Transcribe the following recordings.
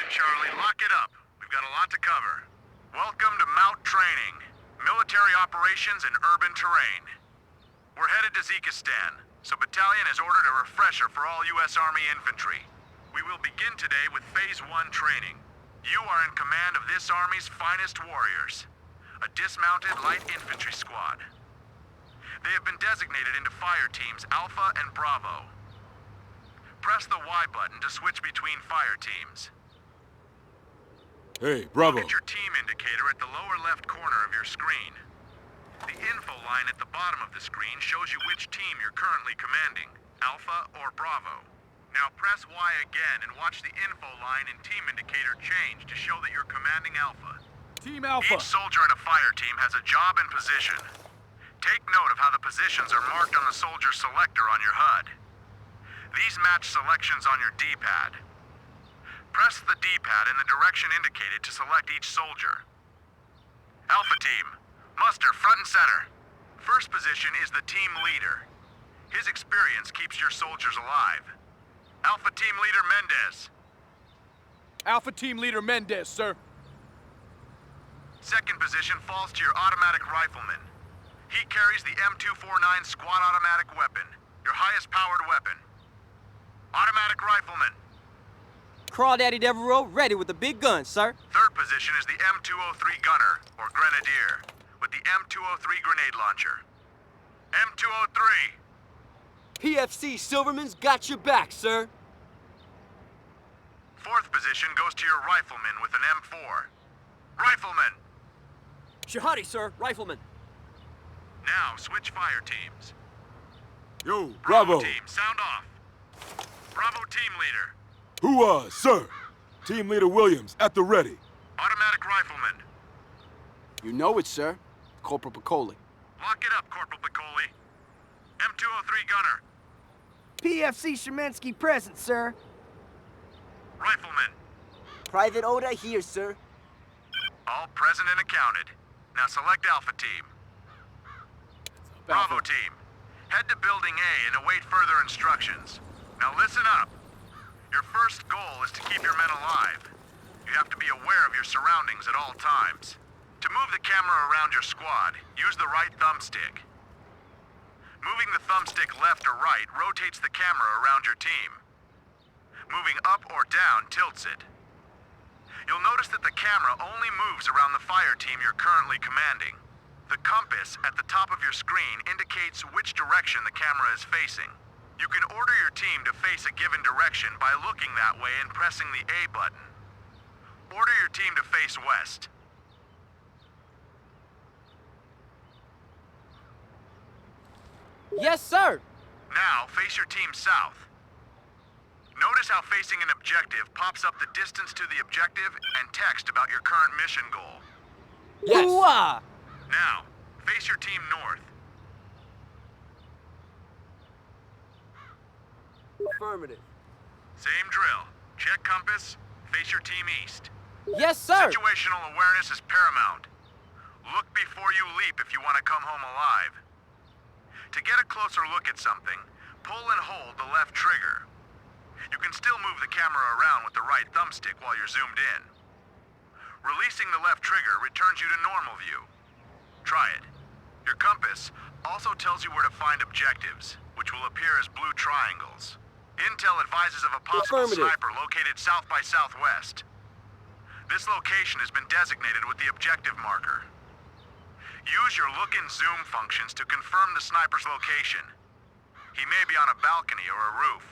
Charlie, lock it up. We've got a lot to cover. Welcome to Mount Training, military operations in urban terrain. We're headed to Zekistan, so Battalion has ordered a refresher for all U.S. Army infantry. We will begin today with Phase 1 training. You are in command of this Army's finest warriors, a dismounted light infantry squad. They have been designated into fire teams Alpha and Bravo. Press the Y button to switch between fire teams. Hey, Bravo. Look at your team indicator at the lower left corner of your screen. The info line at the bottom of the screen shows you which team you're currently commanding, Alpha or Bravo. Now press Y again and watch the info line and team indicator change to show that you're commanding Alpha. Team Alpha. Each soldier in a fire team has a job and position. Take note of how the positions are marked on the soldier selector on your HUD. These match selections on your D-pad. Press the D-pad in the direction indicated to select each soldier. Alpha team, muster front and center. First position is the team leader. His experience keeps your soldiers alive. Alpha team leader Mendez. Alpha team leader Mendez, sir. Second position falls to your automatic rifleman. He carries the M249 squad automatic weapon, your highest powered weapon. Automatic rifleman. Crawdaddy Devereaux ready with the big gun, sir. Third position is the M203 gunner, or grenadier, with the M203 grenade launcher. M203. PFC Silverman's got your back, sir. Fourth position goes to your rifleman with an M4. Rifleman. Shahadi, sir. Rifleman. Now switch fire teams. Yo, Bravo Bravo. team, sound off. Bravo team leader. Sir. Team leader Williams, at the ready. Automatic rifleman. You know it, sir. Corporal Piccoli. Lock it up, Corporal Piccoli. M203 gunner. PFC Szymanski present, sir. Rifleman. Private Oda here, sir. All present and accounted. Now select Alpha team. Bravo team. Head to Building A and await further instructions. Now listen up. Your first goal is to keep your men alive. You have to be aware of your surroundings at all times. To move the camera around your squad, use the right thumbstick. Moving the thumbstick left or right rotates the camera around your team. Moving up or down tilts it. You'll notice that the camera only moves around the fire team you're currently commanding. The compass at the top of your screen indicates which direction the camera is facing. You can order your team to face a given direction by looking that way and pressing the A button. Order your team to face west. Yes, sir. Now, face your team south. Notice how facing an objective pops up the distance to the objective and text about your current mission goal. Yes. Ooh-ah. Now, face your team north. Affirmative. Same drill. Check compass, face your team east. Yes, sir. Situational awareness is paramount. Look before you leap if you want to come home alive. To get a closer look at something, pull and hold the left trigger. You can still move the camera around with the right thumbstick while you're zoomed in. Releasing the left trigger returns you to normal view. Try it. Your compass also tells you where to find objectives, which will appear as blue triangles. Intel advises of a possible sniper located south by southwest. This location has been designated with the objective marker. Use your look and zoom functions to confirm the sniper's location. He may be on a balcony or a roof.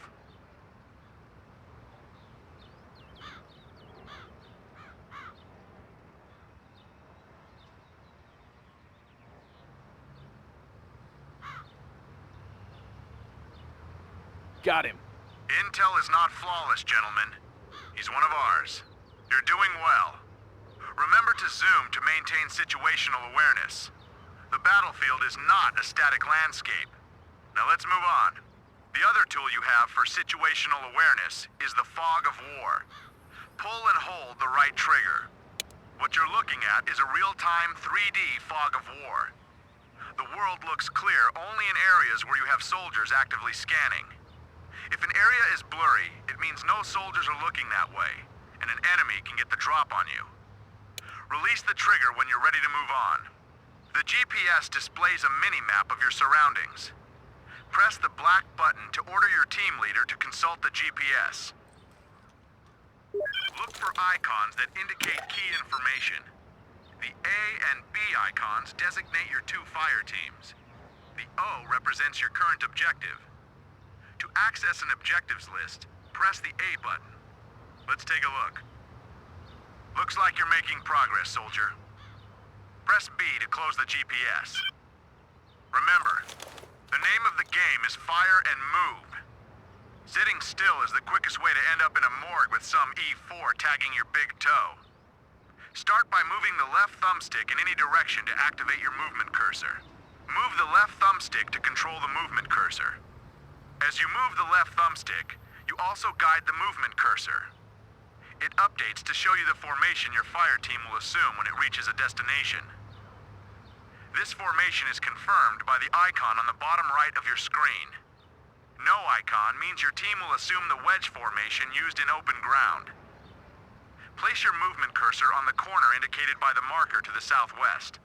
Got him. Intel is not flawless, gentlemen. He's one of ours. You're doing well. Remember to zoom to maintain situational awareness. The battlefield is not a static landscape. Now let's move on. The other tool you have for situational awareness is the fog of war. Pull and hold the right trigger. What you're looking at is a real-time 3D fog of war. The world looks clear only in areas where you have soldiers actively scanning. If an area is blurry, it means no soldiers are looking that way, and and an enemy can get the drop on you. Release the trigger when you're ready to move on. The GPS displays a mini-map of your surroundings. Press the black button to order your team leader to consult the GPS. Look for icons that indicate key information. The A and B icons designate your two fire teams. The O represents your current objective. To access an objectives list, press the A button. Let's take a look. Looks like you're making progress, soldier. Press B to close the GPS. Remember, the name of the game is Fire and Move. Sitting still is the quickest way to end up in a morgue with some E4 tagging your big toe. Start by moving the left thumbstick in any direction to activate your movement cursor. Move the left thumbstick to control the movement cursor. As you move the left thumbstick, you also guide the movement cursor. It updates to show you the formation your fire team will assume when it reaches a destination. This formation is confirmed by the icon on the bottom right of your screen. No icon means your team will assume the wedge formation used in open ground. Place your movement cursor on the corner indicated by the marker to the southwest.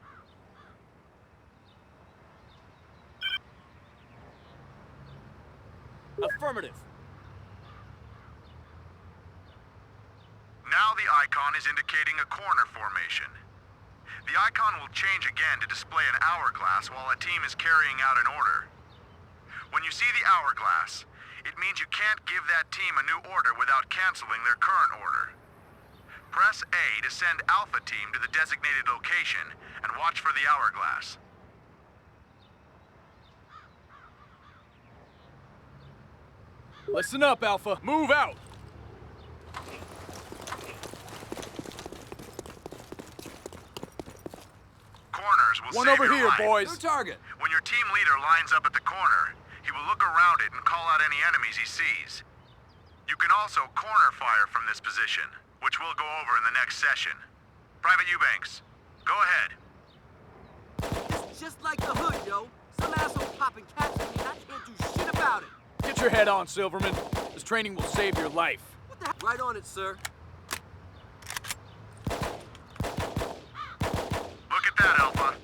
Affirmative. Now the icon is indicating a corner formation. The icon will change again to display an hourglass while a team is carrying out an order. When you see the hourglass, it means you can't give that team a new order without canceling their current order. Press A to send Alpha Team to the designated location and watch for the hourglass. Listen up, Alpha. Move out! Corners will One save over your here, life. boys. New target. When your team leader lines up at the corner, he will look around it and call out any enemies he sees. You can also corner fire from this position, which we'll go over in the next session. Private Eubanks, go ahead. It's just like the hood, yo. Some asshole popping caps at me and I can't do shit about it. Get your head on, Silverman. This training will save your life. What the hell? Right on it, sir. Look at that, Alpha.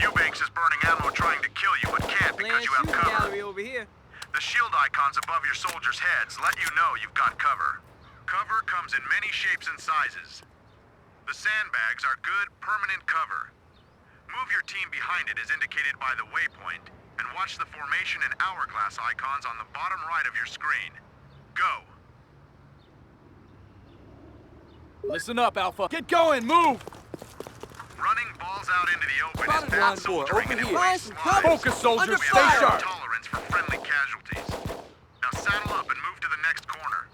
Eubanks is burning ammo trying to kill you, but can't because Playing you have shooting cover. gallery over here. The shield icons above your soldiers' heads let you know you've got cover. Cover comes in many shapes and sizes. The sandbags are good, permanent cover. Move your team behind it as indicated by the waypoint, and watch the formation and hourglass icons on the bottom right of your screen. Go! Listen up, Alpha. Get going, move! Running balls out into the open Spotted is bad line soldiering four, and over it here. wastes Nice and covered. lives. Focus, soldiers. Under Stay fire. sharp. Tolerance for friendly casualties. Now saddle up and move to the next corner.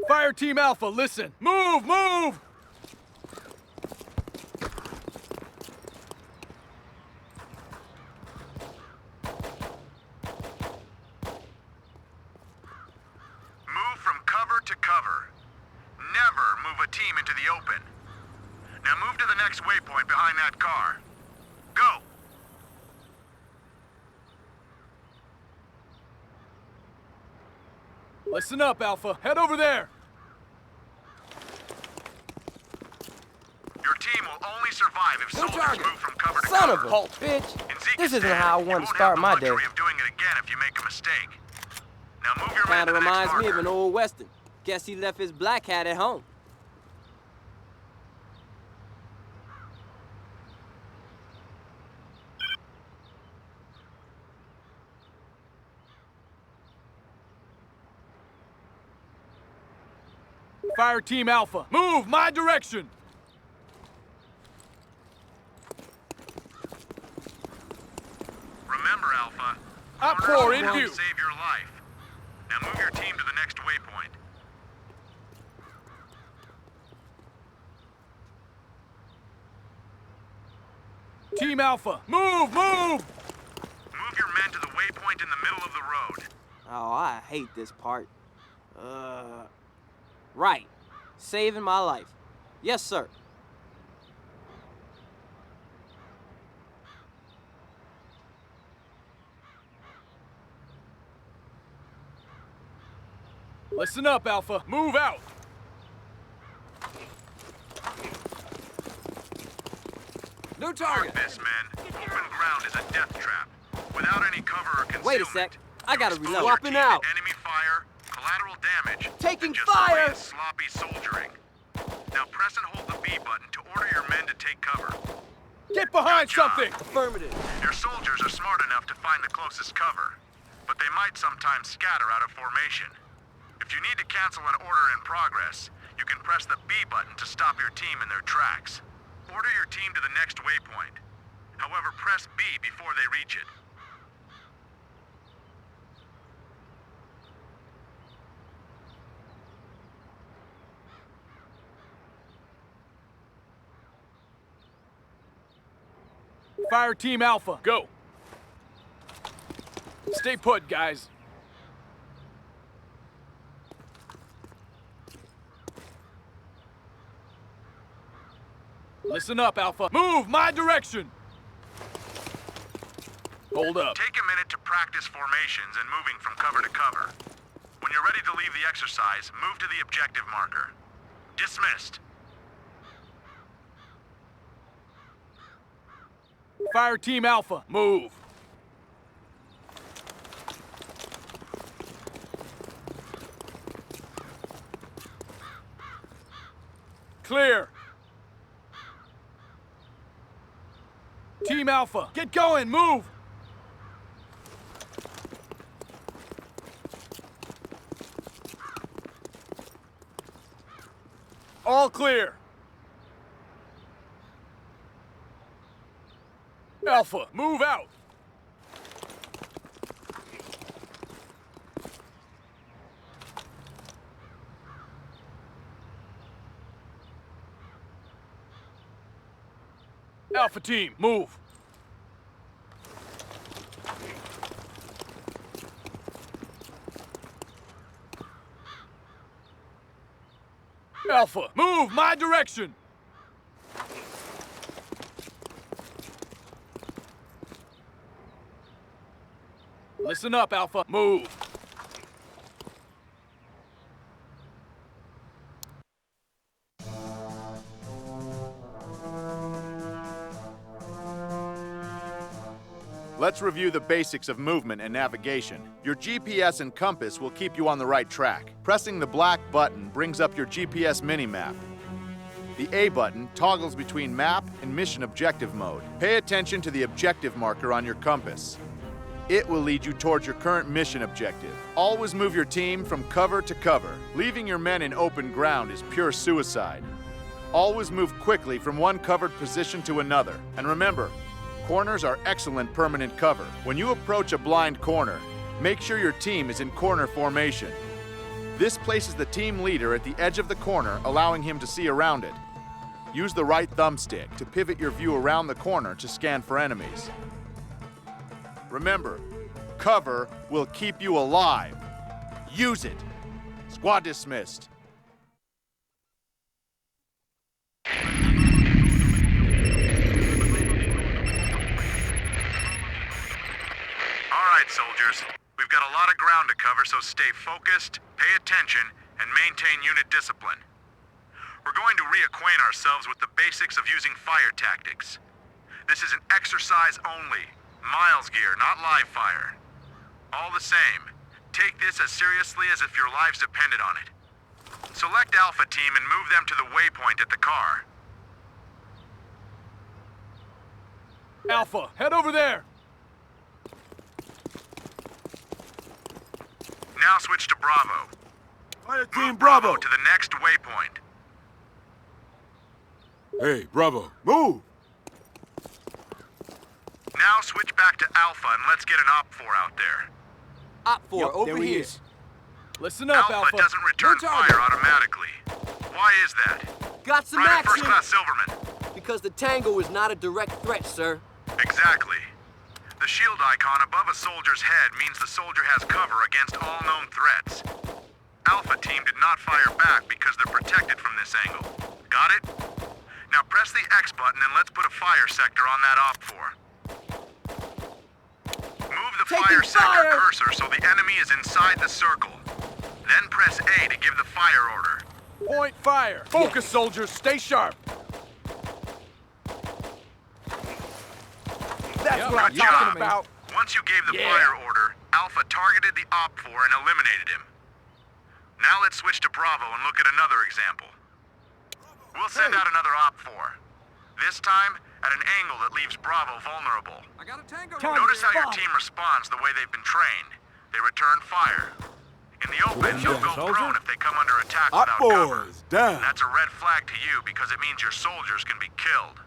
Fire Team Alpha, listen. Move, move! Move from cover to cover. Never move a team into the open. Now move to the next waypoint behind that car. Go! Listen up, Alpha. Head over there. Your team will only survive if New soldiers target. move from cover to Son cover. of a bitch. In This isn't Zekistan, how I you wanted to won't start have the my day. luxury of doing it again if you make a mistake. Now move your man Kinda to the next reminds me of marker. an old western. Guess he left his black hat at home. Fire Team Alpha, move my direction! Remember, Alpha. Outpour corners in will view. Save your life. Now move your team to the next waypoint. Team Alpha, move, move! Move your men to the waypoint in the middle of the road. Oh, I hate this part. Right. Saving my life. Yes, sir. Listen up, Alpha. Move out. New Mark target. this, men. Open ground is a death trap. Without any cover or concealment. Wait a sec. I gotta expose reload. your Swapping team to out. Enemy fire, collateral damage. Taking and just fire! plain sloppy soldiering. Now press and hold the B button to order your men to take cover. Get behind something. Affirmative. Your soldiers are smart enough to find the closest cover, but they might sometimes scatter out of formation. If you need to cancel an order in progress, you can press the B button to stop your team in their tracks. Order your team to the next waypoint. However, press B before they reach it. Fire Team Alpha, go. Stay put, guys. Listen up, Alpha. Move my direction. Hold up. Take a minute to practice formations and moving from cover to cover. When you're ready to leave the exercise, move to the objective marker. Dismissed. Fire Team Alpha, move. Clear. Team Alpha, get going, move! All clear. Alpha, move out. Alpha team, move. Alpha, move my direction. Listen up, Alpha. Move. Let's review the basics of movement and navigation. Your GPS and compass will keep you on the right track. Pressing the black button brings up your GPS mini-map. The A button toggles between map and mission objective mode. Pay attention to the objective marker on your compass. It will lead you towards your current mission objective. Always move your team from cover to cover. Leaving your men in open ground is pure suicide. Always move quickly from one covered position to another. And remember, corners are excellent permanent cover. When you approach a blind corner, make sure your team is in corner formation. This places the team leader at the edge of the corner, allowing him to see around it. Use the right thumbstick to pivot your view around the corner to scan for enemies. Remember, cover will keep you alive. Use it. Squad dismissed. Alright, soldiers. We've got a lot of ground to cover, so stay focused, pay attention, and maintain unit discipline. We're going to reacquaint ourselves with the basics of using fire tactics. This is an exercise only. Miles gear, not live fire. All the same, take this as seriously as if your lives depended on it. Select Alpha Team and move them to the waypoint at the car. Alpha, head over there. Now switch to Bravo. Fire Team Move Bravo! to the next waypoint. Hey, Bravo, move! Now switch back to Alpha and let's get an Op 4 out there. Op 4, Yup, over there he here. is. Listen up, Alpha doesn't return New target. fire automatically. Why is that? Got some Private First action. Class Silverman. Because the Tango is not a direct threat, sir. Exactly. The shield icon above a soldier's head means the soldier has cover against all known threats. Alpha Team did not fire back because they're protected from this angle. Got it? Now press the X button and let's put a fire sector on that Op 4. Move the Taking fire sector fire! cursor so the enemy is inside the circle. Then press A to give the fire order. Point fire. Focus, soldiers. Stay sharp. That's Yep, what I'm good talking job. about. Once you gave the Yeah. fire order, Alpha targeted the Op 4 and eliminated him. Now let's switch to Bravo and look at another example. We'll send out another Op 4. This time, at an angle that leaves Bravo vulnerable. I got a tango. Notice how your team responds the way they've been trained. They return fire. In the open, you'll go prone if they come under attack Op without cover. 4's down. That's a red flag to you because it means your soldiers can be killed.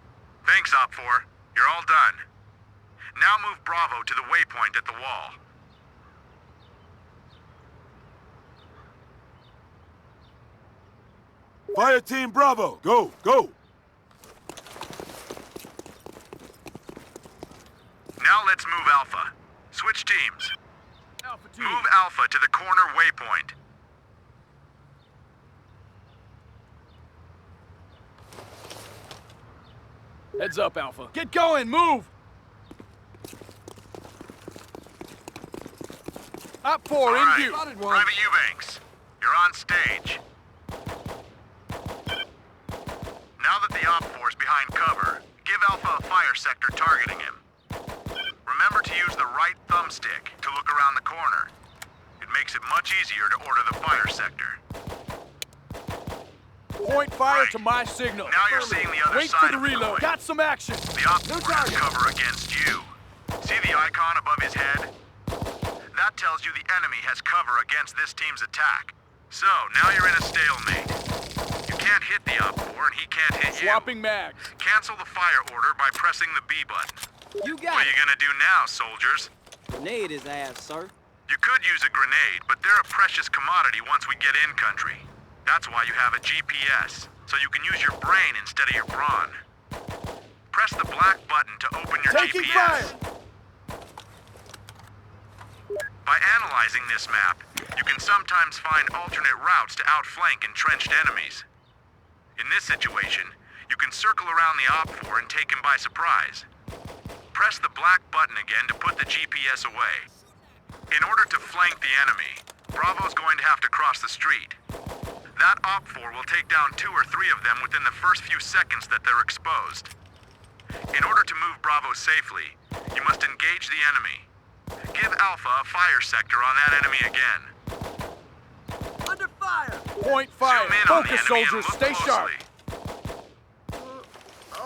Thanks, Op 4. You're all done. Now move Bravo to the waypoint at the wall. Fire Team Bravo, go, go. Now let's move Alpha. Switch teams. Alpha team. Move Alpha to the corner waypoint. Heads up, Alpha. Get going. Move. Op 4 All in right, view. Private Eubanks, you're on stage. Now that the Op 4 is behind cover, give Alpha a fire sector targeting him. Remember to use the right thumbstick to look around the corner. It makes it much easier to order the fire sector. Point fire Right. to my signal. Now you're seeing the other Wait side for the of the reload. point. Got some action. The Op 4 has cover against you. See the icon above his head? That tells you the enemy has cover against this team's attack. So, now you're in a stalemate. You can't hit the Op 4 and he can't hit you. Swapping mags. Cancel the fire order by pressing the B button. You What got are it. you gonna do now, soldiers? Grenade his ass, sir. You could use a grenade, but they're a precious commodity once we get in country. That's why you have a GPS, so you can use your brain instead of your brawn. Press the black button to open your Taking GPS. fire. By analyzing this map, you can sometimes find alternate routes to outflank entrenched enemies. In this situation, you can circle around the Op 4 and take him by surprise. Press the black button again to put the GPS away. In order to flank the enemy, Bravo's going to have to cross the street. That Op 4 will take down 2 or 3 of them within the first few seconds that they're exposed. In order to move Bravo safely, you must engage the enemy. Give Alpha a fire sector on that enemy again. Under fire. Point fire. Zoom in on the Focus, enemy and soldiers. look Stay sharp. closely.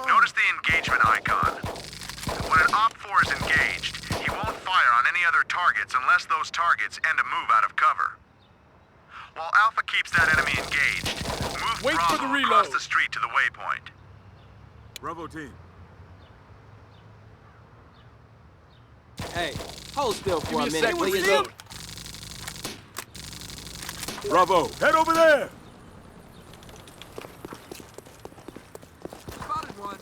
Notice the engagement icon. When an Op 4 is engaged, he won't fire on any other targets unless those targets end a move out of cover. While Alpha keeps that enemy engaged, move Wait for Bravo the reload. across the street to the waypoint. Bravo Team. Hey, hold still Give for me a a minute, second. please. Reload. Bravo, head over there. Spotted one.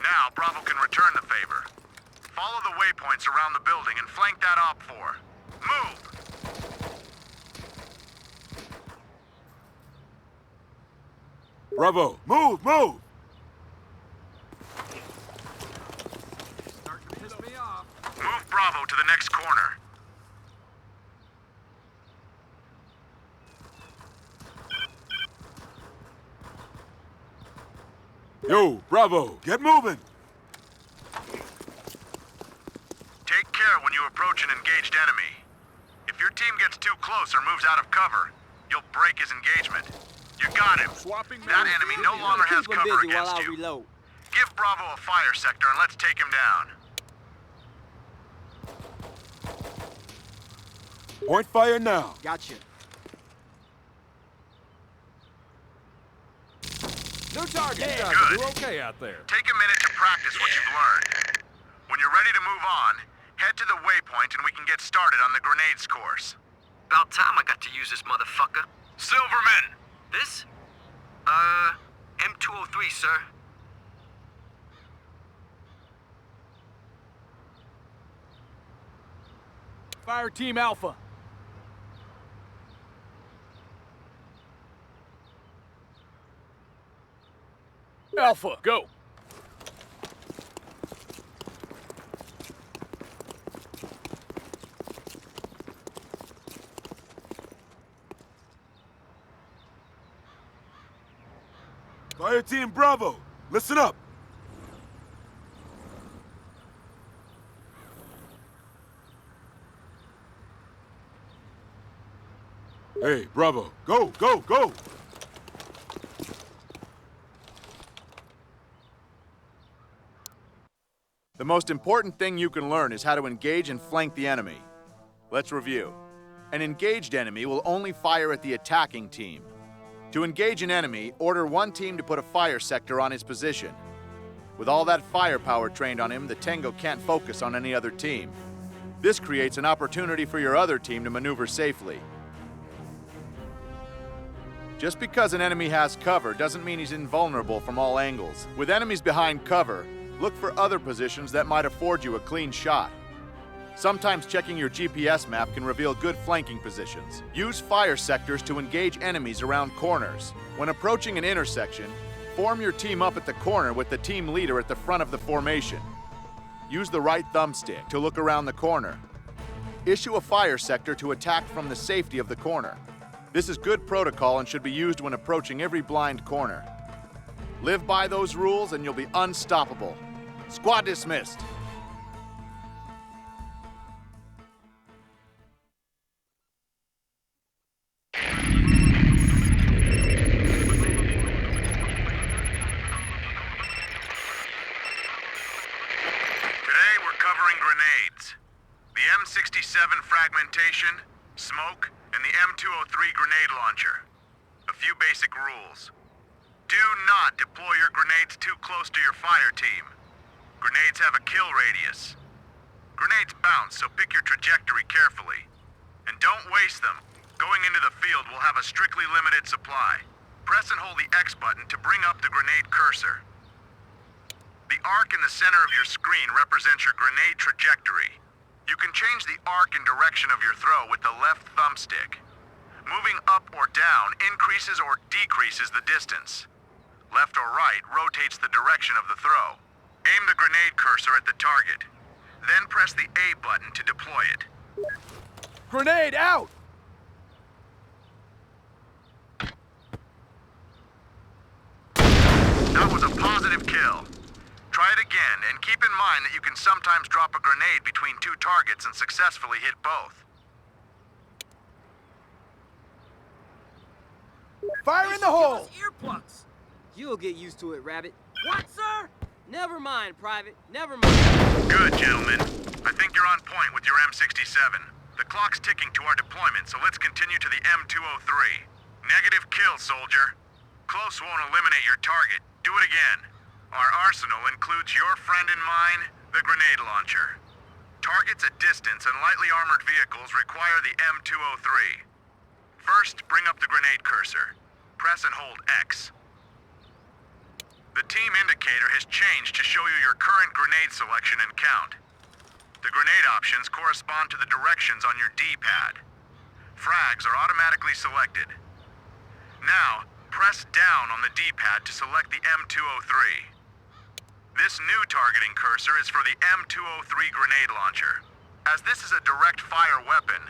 Now, Bravo can return the favor. Follow the waypoints around the building and flank that Op 4. Move! Bravo, move, move. Starting to piss me off. Move Bravo to the next corner. Yo, Bravo, get moving. Take care when you approach an engaged enemy. If your team gets too close or moves out of cover, you'll break his engagement. You got him. Swapping That mags. enemy no longer has Keep him cover busy while against I you. reload. Give Bravo a fire sector and let's take him down. Point fire now. Gotcha. No target. Good. We're okay out there. Take a minute to practice what you've learned. When you're ready to move on, head to the waypoint and we can get started on the grenades course. About time I got to use this motherfucker. Silverman! This? M203, sir. Fire Team Alpha. Alpha, go. Fire Team Bravo, listen up. Hey, Bravo, go, go, go! The most important thing you can learn is how to engage and flank the enemy. Let's review. An engaged enemy will only fire at the attacking team. To engage an enemy, order one team to put a fire sector on his position. With all that firepower trained on him, the Tango can't focus on any other team. This creates an opportunity for your other team to maneuver safely. Just because an enemy has cover doesn't mean he's invulnerable from all angles. With enemies behind cover, look for other positions that might afford you a clean shot. Sometimes checking your GPS map can reveal good flanking positions. Use fire sectors to engage enemies around corners. When approaching an intersection, form your team up at the corner with the team leader at the front of the formation. Use the right thumbstick to look around the corner. Issue a fire sector to attack from the safety of the corner. This is good protocol and should be used when approaching every blind corner. Live by those rules and you'll be unstoppable. Squad dismissed. Today we're covering grenades. The M67 fragmentation, smoke, and the M203 grenade launcher. A few basic rules. Do not deploy your grenades too close to your fire team. Grenades have a kill radius. Grenades bounce, so pick your trajectory carefully. And don't waste them. Going into the field will have a strictly limited supply. Press and hold the X button to bring up the grenade cursor. The arc in the center of your screen represents your grenade trajectory. You can change the arc and direction of your throw with the left thumbstick. Moving up or down increases or decreases the distance. Left or right rotates the direction of the throw. Aim the grenade cursor at the target. Then press the A button to deploy it. Grenade out! That was a positive kill. Try it again, and keep in mind that you can sometimes drop a grenade between two targets and successfully hit both. Fire in the hole! Earplugs. You'll get used to it, Rabbit. What, sir? Never mind, Private. Never mind. Good, gentlemen. I think you're on point with your M67. The clock's ticking to our deployment, so let's continue to the M203. Negative kill, soldier. Close won't eliminate your target. Do it again. Our arsenal includes your friend and mine, the grenade launcher. Targets at distance and lightly armored vehicles require the M203. First, bring up the grenade cursor. Press and hold X. The team indicator has changed to show you your current grenade selection and count. The grenade options correspond to the directions on your D-pad. Frags are automatically selected. Now, press down on the D-pad to select the M203. This new targeting cursor is for the M203 grenade launcher. As this is a direct fire weapon,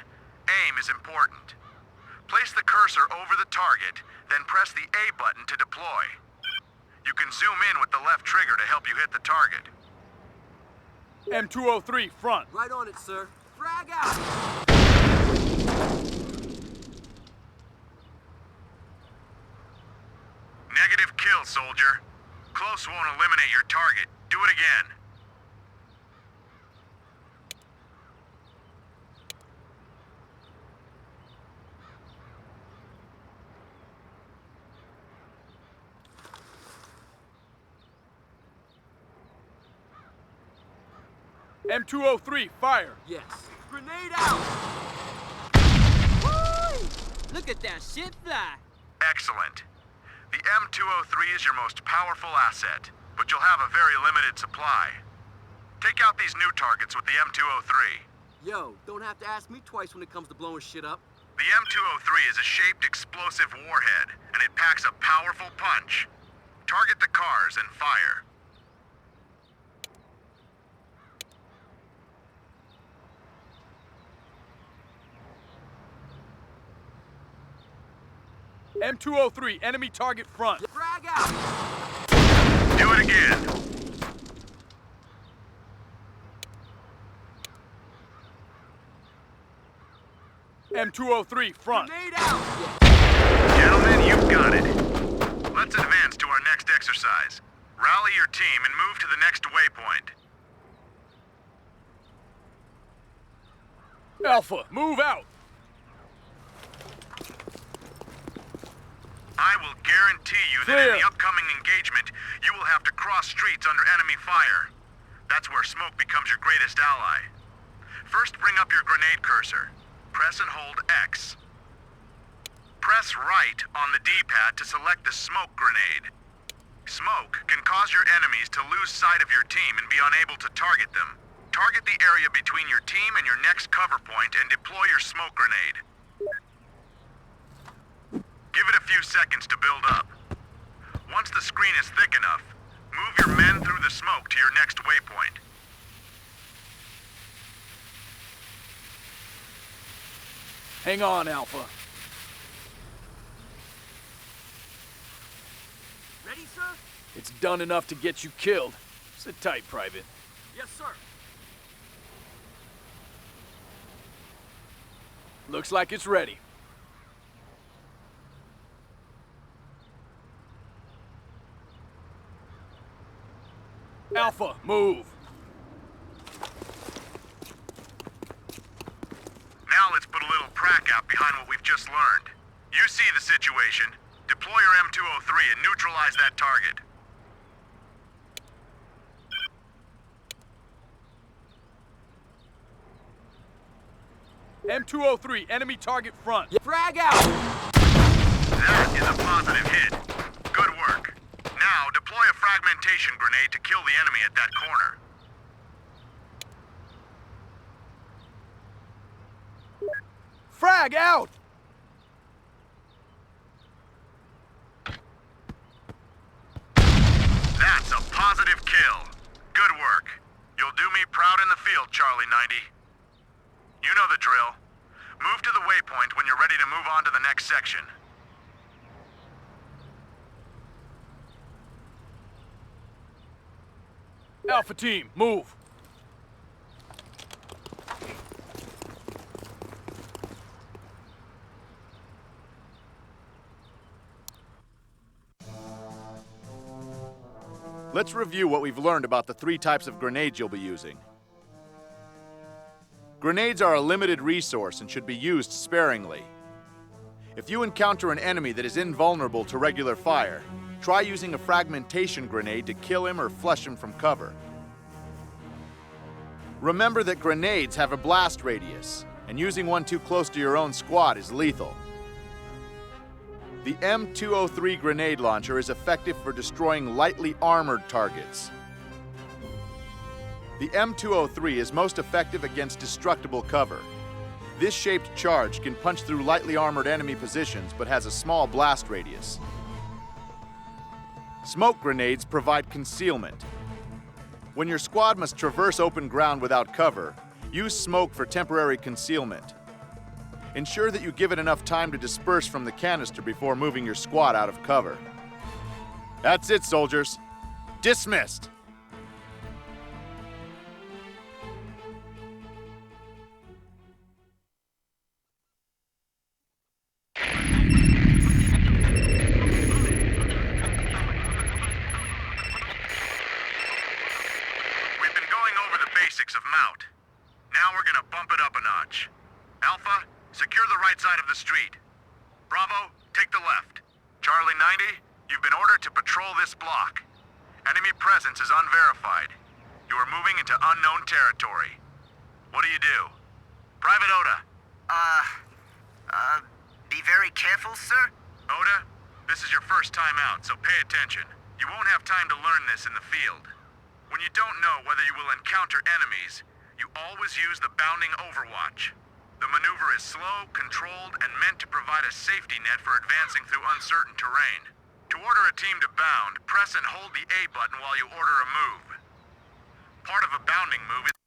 aim is important. Place the cursor over the target, then press the A button to deploy. You can zoom in with the left trigger to help you hit the target. M203 front. Right on it, sir. Frag out. Negative kill, soldier. Close won't eliminate your target. Do it again. M203 fire. Yes. Grenade out. Woo! Look at that shit fly. Excellent. The M203 is your most powerful asset, but you'll have a very limited supply. Take out these new targets with the M203. Yo, don't have to ask me twice when it comes to blowing shit up. The M203 is a shaped explosive warhead, and it packs a powerful punch. Target the cars and fire. M203 enemy target front. Frag out. M203, front. Grenade out! Gentlemen, you've got it. Let's advance to our next exercise. Rally your team and move to the next waypoint. Alpha, move out. I will guarantee you that Clear. in the upcoming engagement, you will have to cross streets under enemy fire. That's where smoke becomes your greatest ally. First, bring up your grenade cursor. Press and hold X. Press right on the D-pad to select the smoke grenade. Smoke can cause your enemies to lose sight of your team and be unable to target them. Target the area between your team and your next cover point and deploy your smoke grenade. Give it a few seconds to build up. Once the screen is thick enough, move your men through the smoke to your next waypoint. Hang on, Alpha. Ready, sir? It's done enough to get you killed. Sit tight, Private. Yes, sir. Looks like it's ready. Alpha, move. Now let's put a little prac out behind what we've just learned. You see the situation. Deploy your M203 and neutralize that target. M203, enemy target front. Frag out! That is a positive hit. Good work. Now deploy a fragmentation grenade to kill the enemy at that corner. Frag out! That's a positive kill. Good work. You'll do me proud in the field, Charlie 90. You know the drill. Move to the waypoint when you're ready to move on to the next section. Alpha team, move. Let's review what we've learned about the 3 types of grenades you'll be using. Grenades are a limited resource and should be used sparingly. If you encounter an enemy that is invulnerable to regular fire, try using a fragmentation grenade to kill him or flush him from cover. Remember that grenades have a blast radius, and using one too close to your own squad is lethal. The M203 grenade launcher is effective for destroying lightly armored targets. The M203 is most effective against destructible cover. This shaped charge can punch through lightly armored enemy positions but has a small blast radius. Smoke grenades provide concealment. When your squad must traverse open ground without cover, use smoke for temporary concealment. Ensure that you give it enough time to disperse from the canister before moving your squad out of cover. That's it, soldiers. Dismissed. We've been going over the basics of Mount. Now we're gonna bump it up a notch. Alpha, secure the right side of the street. Bravo, take the left. Charlie 90, you've been ordered to patrol this block. Enemy presence is unverified. You are moving into unknown territory. What do you do? Private Oda. Be very careful, sir? Oda, this is your first time out, so pay attention. You won't have time to learn this in the field. When you don't know whether you will encounter enemies, you always use the bounding overwatch. The maneuver is slow, controlled, and meant to provide a safety net for advancing through uncertain terrain. To order a team to bound, press and hold the A button while you order a move. Part of a bounding move is